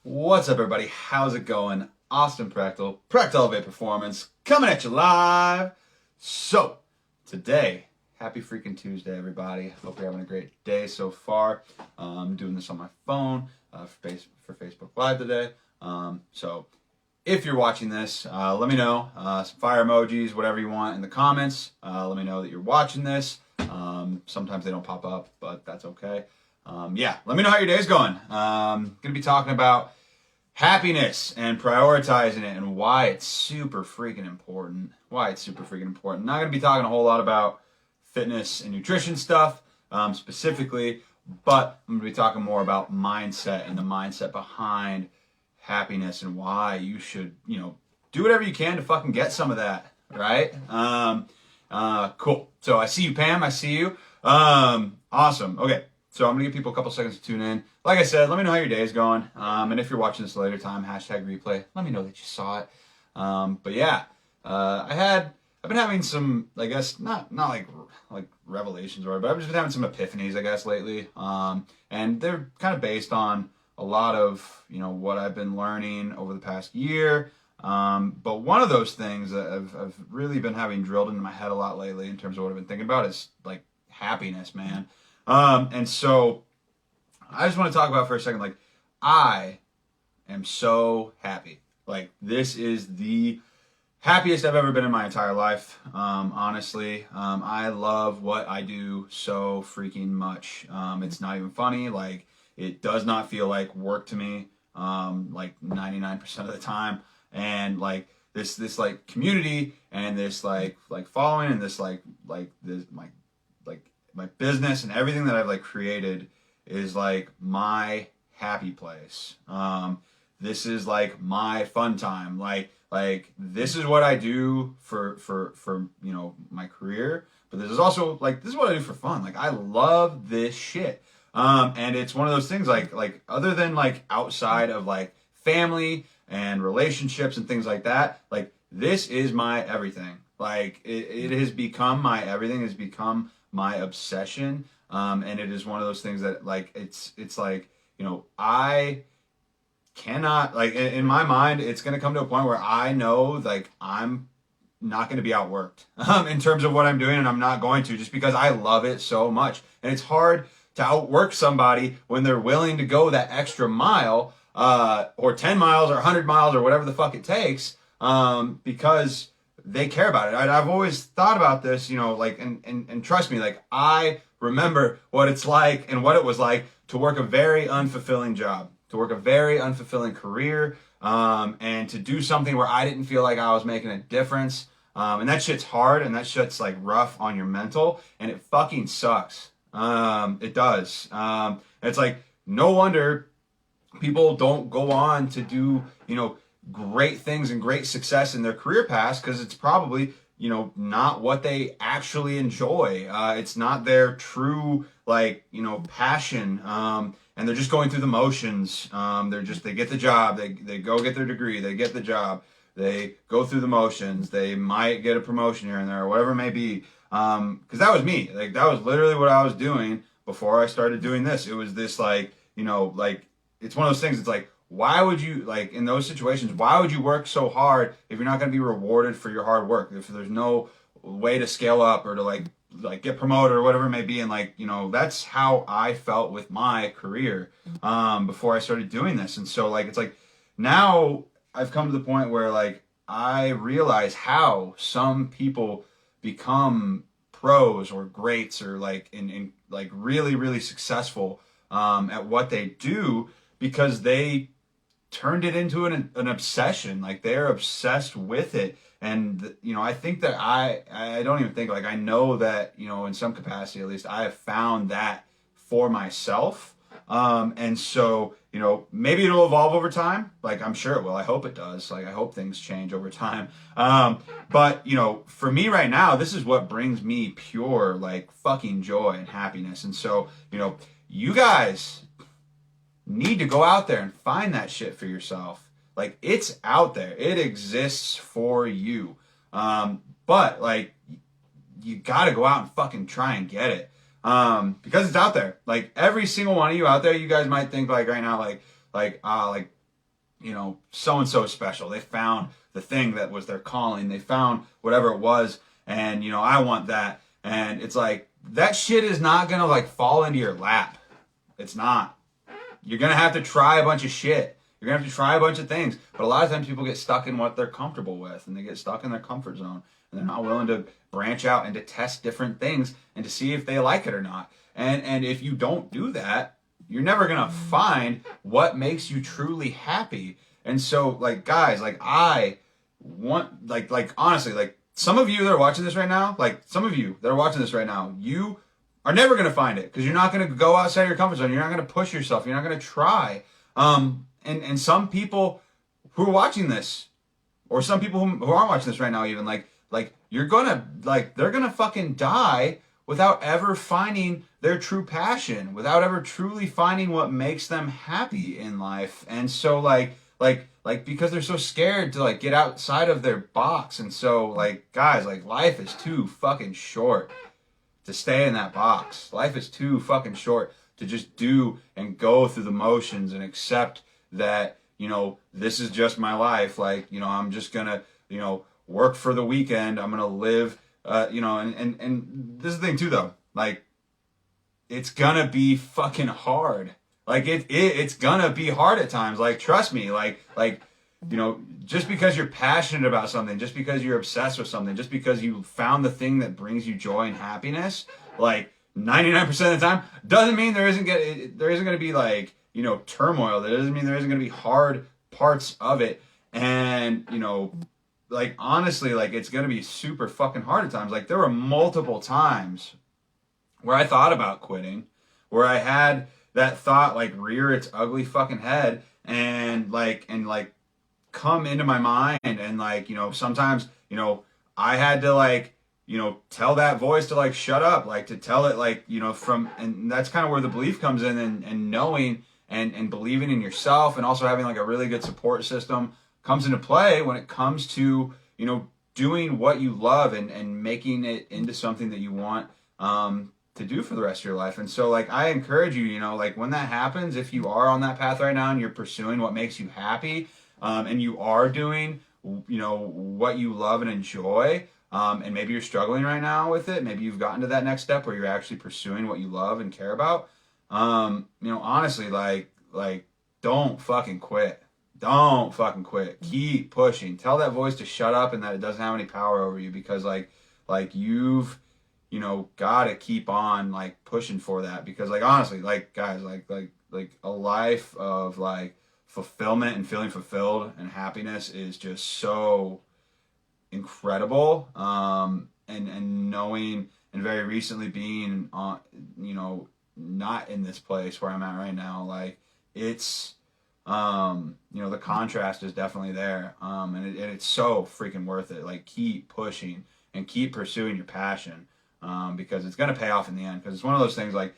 What's up, everybody? How's it going? Austin Practical, Practical Elevate Performance, coming at you live. So, today, happy freaking Tuesday, everybody. Hope you're having a great day so far. I'm doing this on my phone for Facebook Live today. So, if you're watching this, let me know. Some fire emojis, whatever you want in the comments. Let me know that you're watching this. Sometimes they don't pop up, but that's okay. Let me know how your day's going. Going to be talking about happiness and prioritizing it and why it's super freaking important. Not going to be talking a whole lot about fitness and nutrition stuff specifically, but I'm going to be talking more about mindset and the mindset behind happiness and why you should, do whatever you can to fucking get some of that, right? Cool. So I see you, Pam. I see you. Awesome. Okay. So I'm going to give people a couple seconds to tune in. Like I said, let me know how your day is going. And if you're watching this later time, hashtag replay, let me know that you saw it. I've been having some, I guess, not like revelations or whatever, but I've just been having some epiphanies, I guess, lately. And they're kind of based on a lot of, what I've been learning over the past year. But one of those things that I've really been having drilled into my head a lot lately in terms of what I've been thinking about is like happiness, man. And so I just want to talk about for a second, like, I am so happy. Like, this is the happiest I've ever been in my entire life. Honestly, I love what I do so freaking much. It's not even funny. Like, it does not feel like work to me, like 99% of the time. And like this like community and this like following and this this my business and everything that I've like created is like my happy place. This is like my fun time. Like this is what I do for my career, but this is also this is what I do for fun. Like I love this shit. And it's one of those things like other than like outside of like family and relationships and things like that, like this is my everything. Like it has become my everything. Has become my obsession. And it is one of those things that like it's like I cannot like in my mind it's going to come to a point where I know like I'm not going to be outworked in terms of what I'm doing, and I'm not going to, just because I love it so much. And it's hard to outwork somebody when they're willing to go that extra mile, or 10 miles or 100 miles or whatever the fuck it takes, because they care about it. I've always thought about this, and trust me, like I remember what it's like and what it was like to work a very unfulfilling job, to work a very unfulfilling career, and to do something where I didn't feel like I was making a difference. And that shit's hard, and that shit's like rough on your mental, and it fucking sucks. It does. It's like, no wonder people don't go on to do, great things and great success in their career paths, because it's probably, not what they actually enjoy. It's not their true, passion. And they're just going through the motions. They get the job, they go get their degree, they get the job, they go through the motions, they might get a promotion here and there, or whatever it may be. Because that was me. Like, that was literally what I was doing before I started doing this. It was this, it's one of those things. It's like, why would you, in those situations, why would you work so hard if you're not going to be rewarded for your hard work? If there's no way to scale up or to, get promoted or whatever it may be. And, that's how I felt with my career before I started doing this. And so, it's like, now I've come to the point where, I realize how some people become pros or greats or in really, really successful at what they do, because they turned it into an obsession. Like, they're obsessed with it. And I think that I don't even think, I know that in some capacity at least I have found that for myself. And so maybe it'll evolve over time. I'm sure it will. I hope it does. I hope things change over time. But for me right now, this is what brings me pure fucking joy and happiness. And so you guys need to go out there and find that shit for yourself. It's out there. It exists for you. But you got to go out and fucking try and get it. Because it's out there. Every single one of you out there, you guys might think right now, so and so special. They found the thing that was their calling. They found whatever it was, and I want that. And it's like that shit is not gonna like fall into your lap. It's not. You're gonna have to try a bunch of shit. You're gonna have to try a bunch of things. But a lot of times people get stuck in what they're comfortable with, and they get stuck in their comfort zone, and they're not willing to branch out and to test different things and to see if they like it or not. And if you don't do that, you're never gonna find what makes you truly happy. And so, like, guys, like, I want, like honestly, like, some of you that are watching this right now, you are never gonna find it because you're not gonna go outside your comfort zone. You're not gonna push yourself. You're not gonna try. And some people who are watching this, or some people who aren't watching this right now, even like you're gonna they're gonna fucking die without ever finding their true passion, without ever truly finding what makes them happy in life. And so like because they're so scared to like get outside of their box. And so like, guys, like, life is too fucking short to stay in that box. Life is too fucking short to just do and go through the motions and accept that, this is just my life. Like, I'm just gonna, work for the weekend. I'm gonna live, and this is the thing too, though. Like, it's gonna be fucking hard. Like, it's gonna be hard at times. Like, trust me. Like, just because you're passionate about something, just because you're obsessed with something, just because you found the thing that brings you joy and happiness, like 99% of the time, doesn't mean there isn't gonna be like, turmoil. That doesn't mean there isn't gonna be hard parts of it. And, like, honestly, like, it's gonna be super fucking hard at times. Like, there were multiple times where I thought about quitting, where I had that thought like rear its ugly fucking head and come into my mind. And like, sometimes, I had to like, tell that voice to like shut up, like to tell it like, and that's kind of where the belief comes in, and knowing and believing in yourself, and also having like a really good support system comes into play when it comes to, doing what you love and making it into something that you want to do for the rest of your life. And so like, I encourage you, like, when that happens, if you are on that path right now and you're pursuing what makes you happy, and you are doing, what you love and enjoy, and maybe you're struggling right now with it, maybe you've gotten to that next step where you're actually pursuing what you love and care about, honestly, like, don't fucking quit. Don't fucking quit. Keep pushing. Tell that voice to shut up and that it doesn't have any power over you, because like you've, got to keep on like pushing for that. Because like, honestly, like, guys, like a life of like fulfillment and feeling fulfilled and happiness is just so incredible. And knowing, and very recently being on, not in this place where I'm at right now, like, it's, the contrast is definitely there. And it's so freaking worth it. Like, keep pushing and keep pursuing your passion, because it's going to pay off in the end. Because it's one of those things, like,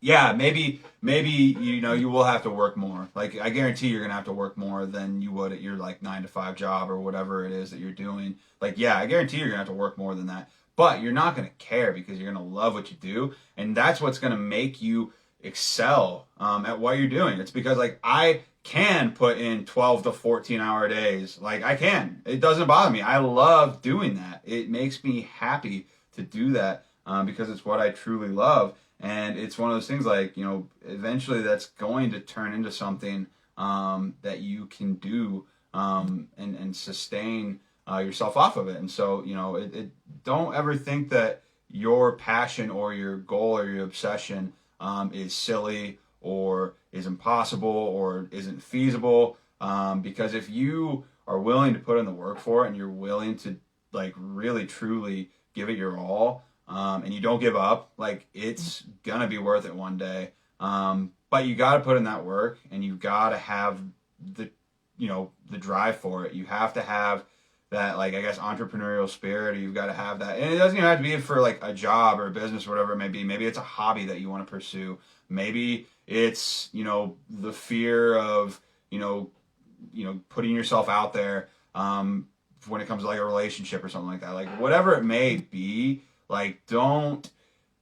maybe, you will have to work more. Like, I guarantee you're going to have to work more than you would at your, like, 9-to-5 job or whatever it is that you're doing. Like, I guarantee you're going to have to work more than that. But you're not going to care, because you're going to love what you do. And that's what's going to make you excel at what you're doing. It's because, like, I can put in 12 to 14 hour days. Like, I can. It doesn't bother me. I love doing that. It makes me happy to do that, because it's what I truly love. And it's one of those things, like, eventually that's going to turn into something that you can do, and sustain yourself off of it. And so, don't ever think that your passion or your goal or your obsession is silly or is impossible or isn't feasible. Because if you are willing to put in the work for it, and you're willing to like really truly give it your all, and you don't give up, like, it's gonna be worth it one day. But you got to put in that work, and you got to have the drive for it. You have to have that, like, I guess, entrepreneurial spirit, or you've got to have that. And it doesn't even have to be for like a job or a business or whatever it may be. Maybe it's a hobby that you want to pursue. Maybe it's, the fear of, putting yourself out there, when it comes to like a relationship or something like that. Like, whatever it may be, like, don't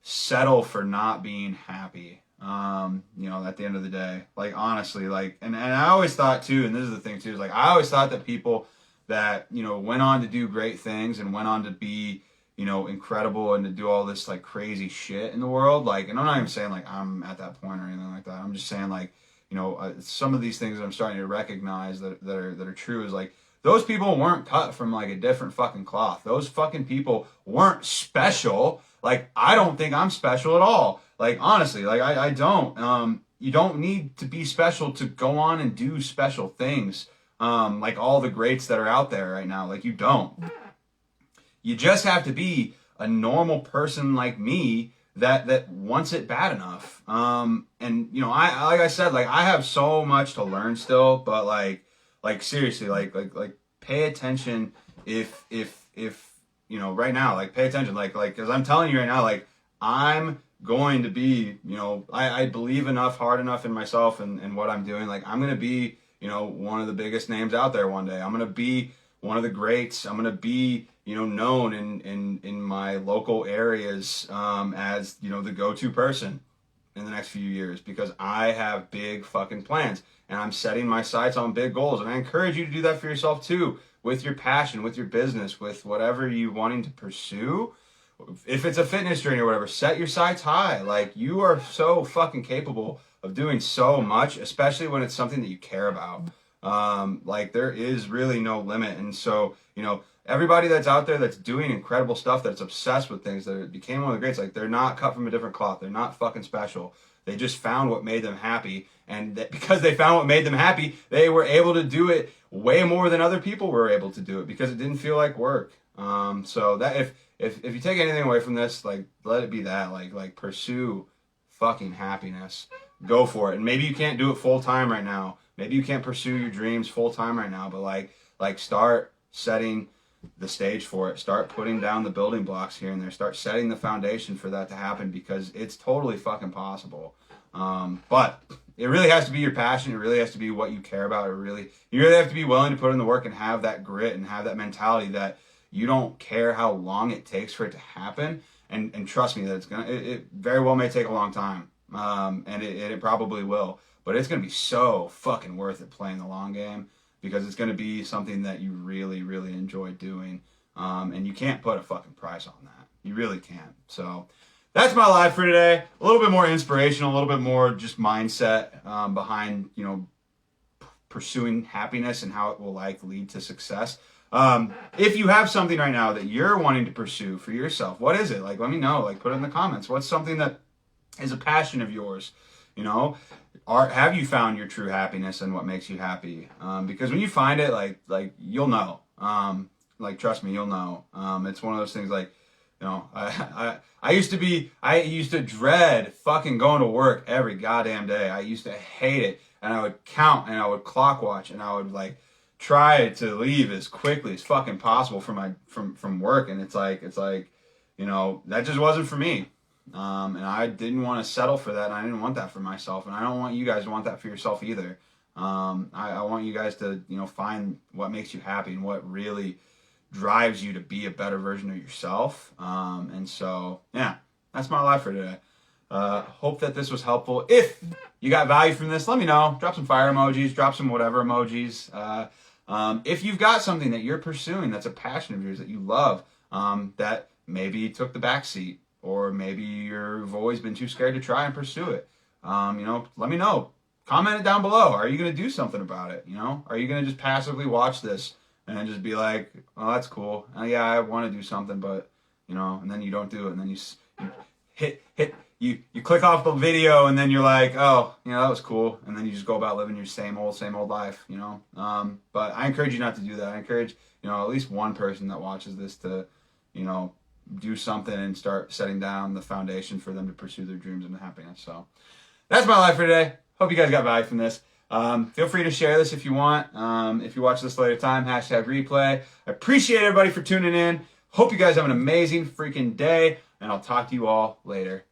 settle for not being happy. You know, at the end of the day, like, honestly, like, and I always thought too, and this is the thing too, is like, I always thought that people that, you know, went on to do great things and went on to be, you know, incredible and to do all this like crazy shit in the world, like, and I'm not even saying like I'm at that point or anything like that. I'm just saying like, you know, some of these things that I'm starting to recognize that are true is like, those people weren't cut from like a different fucking cloth. Those fucking people weren't special. Like, I don't think I'm special at all. Like, honestly, like, I don't. You don't need to be special to go on and do special things. Like all the greats that are out there right now. Like, you don't. You just have to be a normal person like me that wants it bad enough. And you know, I like I said, like, I have so much to learn still, but like seriously, like pay attention if you know, right now, like, pay attention, like, because I'm telling you right now, like, I'm going to be, you know, I believe enough, hard enough in myself and what I'm doing. Like, I'm going to be, you know, one of the biggest names out there one day. I'm going to be one of the greats. I'm going to be, you know, known in my local areas as, you know, the go-to person in the next few years, because I have big fucking plans and I'm setting my sights on big goals. And I encourage you to do that for yourself too, with your passion, with your business, with whatever you wanting to pursue. If it's a fitness journey or whatever, set your sights high. Like, you are so fucking capable of doing so much, especially when it's something that you care about. Like, there is really no limit. And so, you know, everybody that's out there that's doing incredible stuff, that's obsessed with things, that became one of the greats, like, they're not cut from a different cloth. They're not fucking special. They just found what made them happy. And that because they found what made them happy, they were able to do it way more than other people were able to do it, because it didn't feel like work. So that if you take anything away from this, like, let it be that, like pursue fucking happiness. Go for it. And maybe you can't do it full time right now. Maybe you can't pursue your dreams full time right now, but like start setting the stage for it. Start putting down the building blocks here and there. Start setting the foundation for that to happen, because it's totally fucking possible. But it really has to be your passion. It really has to be what you care about. You really have to be willing to put in the work and have that grit and have that mentality that you don't care how long it takes for it to happen. And trust me that it very well may take a long time. And it probably will, but it's going to be so fucking worth it playing the long game, because it's going to be something that you really, really enjoy doing. And you can't put a fucking price on that. You really can't. So that's my live for today. A little bit more inspirational, a little bit more just mindset behind, you know, pursuing happiness and how it will like lead to success. If you have something right now that you're wanting to pursue for yourself, what is it? Like, let me know. Like, put it in the comments. What's something that is a passion of yours? You know, have you found your true happiness and what makes you happy? Because when you find it, like you'll know. Like, trust me, you'll know. It's one of those things, like, you know, I used to dread fucking going to work every goddamn day. I used to hate it, and I would count and I would clock watch and I would like try to leave as quickly as fucking possible from work. And it's like, you know, that just wasn't for me. And I didn't want to settle for that. And I didn't want that for myself. And I don't want you guys to want that for yourself either. I want you guys to, you know, find what makes you happy and what really drives you to be a better version of yourself. And so, yeah, that's my life for today. Hope that this was helpful. If you got value from this, let me know. Drop some fire emojis, drop some whatever emojis. If you've got something that you're pursuing that's a passion of yours that you love, that maybe took the back seat, or maybe you've always been too scared to try and pursue it, you know, let me know. Comment it down below. Are you going to do something about it? You know, are you going to just passively watch this and then just be like, oh, that's cool. Yeah, I want to do something, but, you know, and then you don't do it. And then you click off the video, and then you're like, oh, you know, that was cool. And then you just go about living your same old life, you know. But I encourage you not to do that. I encourage, you know, at least one person that watches this to, you know, do something and start setting down the foundation for them to pursue their dreams and happiness. So that's my life for today. Hope you guys got value from this. Feel free to share this if you want. If you watch this later time, #replay. I appreciate everybody for tuning in. Hope you guys have an amazing freaking day, and I'll talk to you all later.